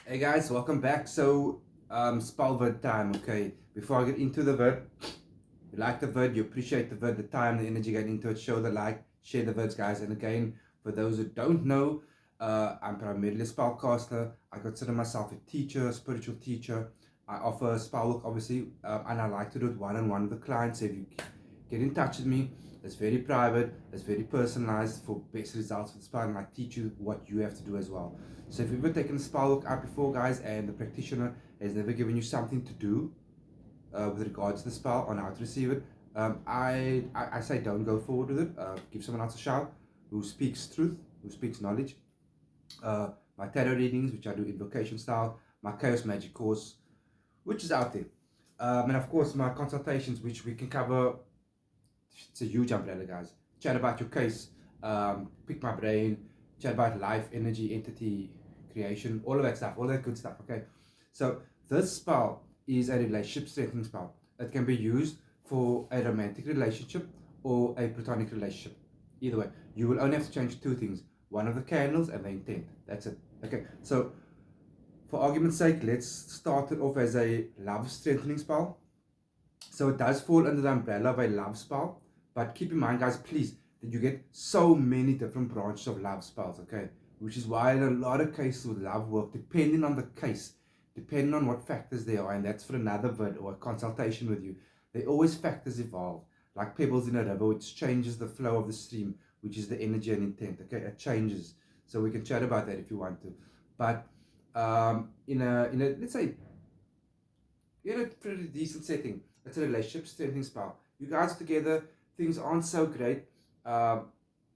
Hey guys, welcome back. Spell vid time, okay? Before I get into the vid, you like the vid, you appreciate the vid, the time, the energy getting into it, show the like, share the vids, guys. And again, for those who don't know, I'm primarily a spellcaster. I consider myself a teacher, a spiritual teacher. I offer spell work, obviously, and I like to do it one-on-one with the clients. So if you get in touch with me, it's very private, it's very personalized for best results with the spell, and I teach you what you have to do as well. So if you've ever taken a spell work out before, guys, and the practitioner has never given you something to do with regards to the spell on how to receive it, I say don't go forward with it. Give someone else a shout who speaks truth, who speaks knowledge. My tarot readings, which I do invocation style, my chaos magic course, which is out there, and of course my consultations, which we can cover. It's a huge umbrella, guys. Chat about your case, pick my brain, chat about life, energy, entity, creation, all of that stuff, all that good stuff, okay? So this spell is a relationship strengthening spell. It can be used for a romantic relationship or a platonic relationship. Either way, you will only have to change two things: one of the candles and the intent. That's it. Okay, so for argument's sake, let's start it off as a love strengthening spell. So it does fall under the umbrella of a love spell, but keep in mind, guys, please, that you get so many different branches of love spells, okay? Which is why in a lot of cases with love work, depending on the case, depending on what factors there are, and that's for another vid or a consultation with you, they always factors evolve, like pebbles in a river, which changes the flow of the stream, which is the energy and intent, okay? It changes. So we can chat about that if you want to. But in a let's say, in a pretty decent setting, it's a relationship strengthening spell. You guys are together, things aren't so great.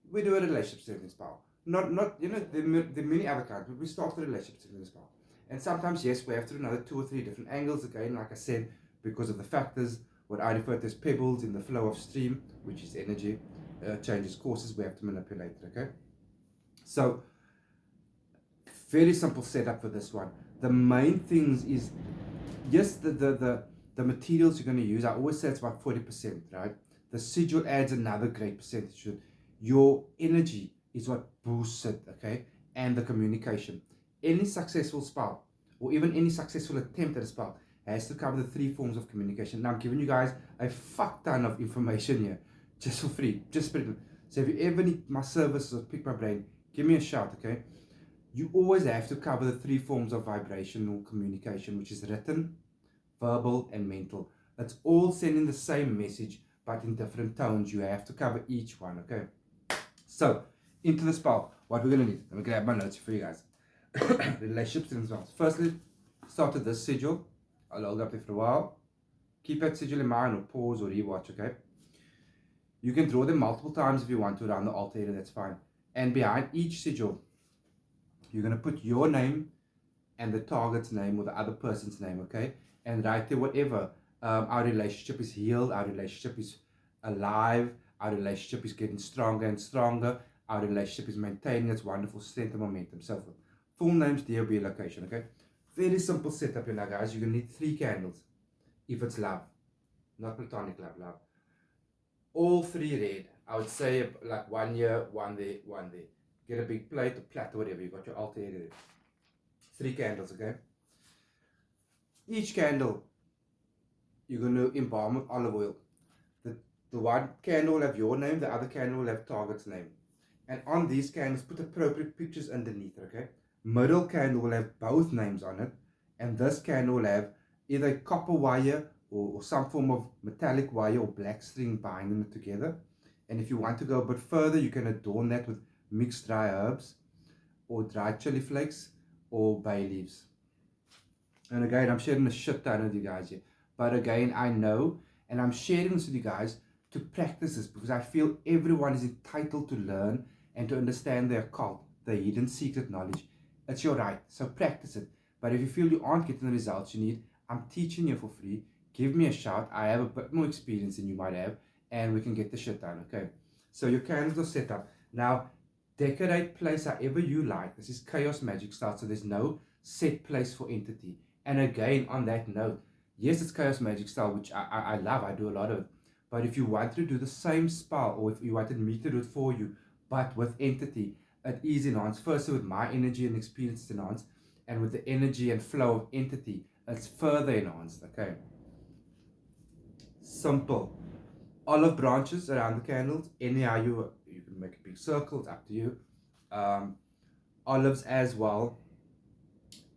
We do a relationship strengthening spell. Not the many other kinds, but we start with a relationship strengthening spell. And sometimes, yes, we have to do another two or three different angles again, like I said, because of the factors, what I refer to as pebbles in the flow of stream, which is energy, changes courses, we have to manipulate it, okay? So, very simple setup for this one. The main things is, yes, the materials you're going to use, I always say it's about 40%, right? The sigil adds another great percentage to it. Your energy is what boosts it, okay? And the communication. Any successful spell, or even any successful attempt at a spell, has to cover the three forms of communication. Now, I'm giving you guys a fuck ton of information here, just for free, just for it. So if you ever need my services or pick my brain, give me a shout, okay? You always have to cover the three forms of vibrational communication, which is written, verbal, and mental. It's all sending the same message, but in different tones. You have to cover each one, okay? So, into the spell, what we're going to need. Let me grab my notes for you guys. Relationships and spells. Firstly, start with this sigil. I'll hold up there for a while. Keep that sigil in mind, or pause, or rewatch, okay? You can draw them multiple times if you want to around the altar area, that's fine. And behind each sigil, you're going to put your name and the target's name or the other person's name, okay? And write there whatever. Our relationship is healed, our relationship is alive, our relationship is getting stronger and stronger, our relationship is maintaining its wonderful strength and momentum, so forth. Full names, DOB, location, okay? Very simple setup here now, guys. You're going to need 3 candles if it's love, not platonic love. All 3 red. I would say like 1 here, 1 there, 1 there. Get a big plate or plate or whatever. You got your altar area there. 3 candles, okay? Each candle, you're going to embalm with olive oil. The one candle will have your name, the other candle will have target's name. And on these candles, put appropriate pictures underneath, okay? Middle candle will have both names on it, and this candle will have either copper wire or some form of metallic wire or black string binding it together. And if you want to go a bit further, you can adorn that with mixed dry herbs or dried chili flakes or bay leaves. And again, I'm sharing a shit ton with you guys here. But again, I know, and I'm sharing this with you guys to practice this because I feel everyone is entitled to learn and to understand their occult, the hidden secret knowledge. It's your right, so practice it. But if you feel you aren't getting the results you need, I'm teaching you for free. Give me a shout. I have a bit more experience than you might have, and we can get the shit done, okay? So your candles are set up. Now, decorate place however you like. This is chaos magic style, so there's no set place for entity. And again, on that note, yes, it's chaos magic style, which I love. I do a lot of it. But if you wanted to do the same spell, or if you wanted me to do it for you, but with entity, it is enhanced. Firstly, with my energy and experience, it's enhanced. and with the energy and flow of entity, it's further enhanced. Okay, simple. Olive branches around the candles. Anyhow, you can make a big circle. It's up to you. Olives as well.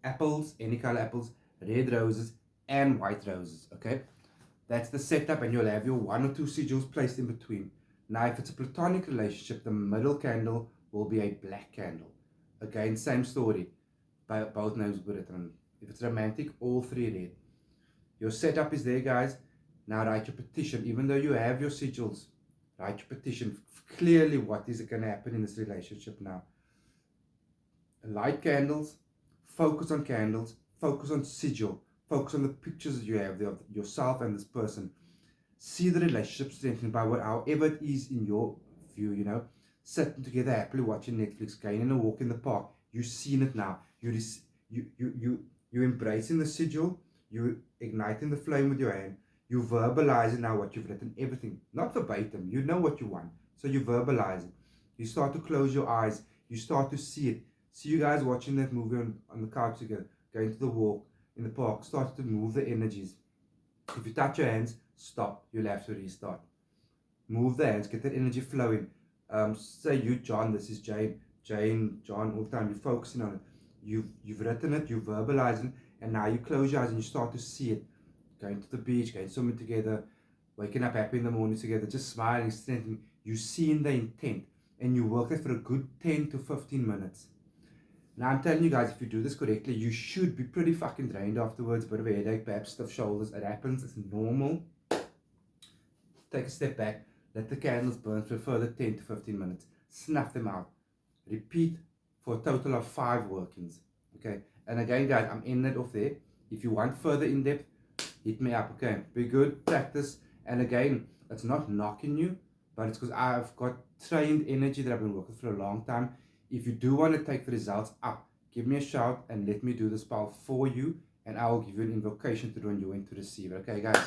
Apples, any color apples, red roses, and white roses. Okay, that's the setup, and you'll have your 1 or 2 sigils placed in between. Now, if it's a platonic relationship, the middle candle will be a black candle. Again, same story. Both names will be written. If it's romantic, all 3 red. Your setup is there, guys. Now write your petition. Even though you have your sigils, write your petition. Clearly, what is going to happen in this relationship now? Light candles, focus on candles, focus on sigil, focus on the pictures that you have of yourself and this person. See the relationship strengthening by however it is in your view, you know. Sitting together happily watching Netflix, going in a walk in the park. You've seen it now. You embracing the sigil, you igniting the flame with your hand, you verbalizing now what you've written, everything. Not verbatim, you know what you want. So you verbalize it. You start to close your eyes, you start to see it. See you guys watching that movie on the couch together, going to the walk in the park, start to move the energies. If you touch your hands, stop. You'll have to restart. Move the hands, get that energy flowing. Say you, John, this is Jane, John, all the time. You're focusing on it. You've written it, you're verbalizing, and now you close your eyes and you start to see it. Going to the beach, going swimming together, waking up happy in the morning together, just smiling, strengthening. You've seen the intent, and you work it for a good 10 to 15 minutes. Now I'm telling you guys, if you do this correctly, you should be pretty fucking drained afterwards, bit of a headache, perhaps stiff shoulders. It happens, it's normal. Take a step back, let the candles burn for a further 10 to 15 minutes. Snuff them out. Repeat for a total of 5 workings. Okay, and again guys, I'm ending it off there. If you want further in depth, hit me up. Okay, be good, practice. And again, it's not knocking you, but it's because I've got trained energy that I've been working for a long time. If you do want to take the results up, give me a shout and let me do the spell for you, and I will give you an invocation to do and you went to receive it. Okay guys,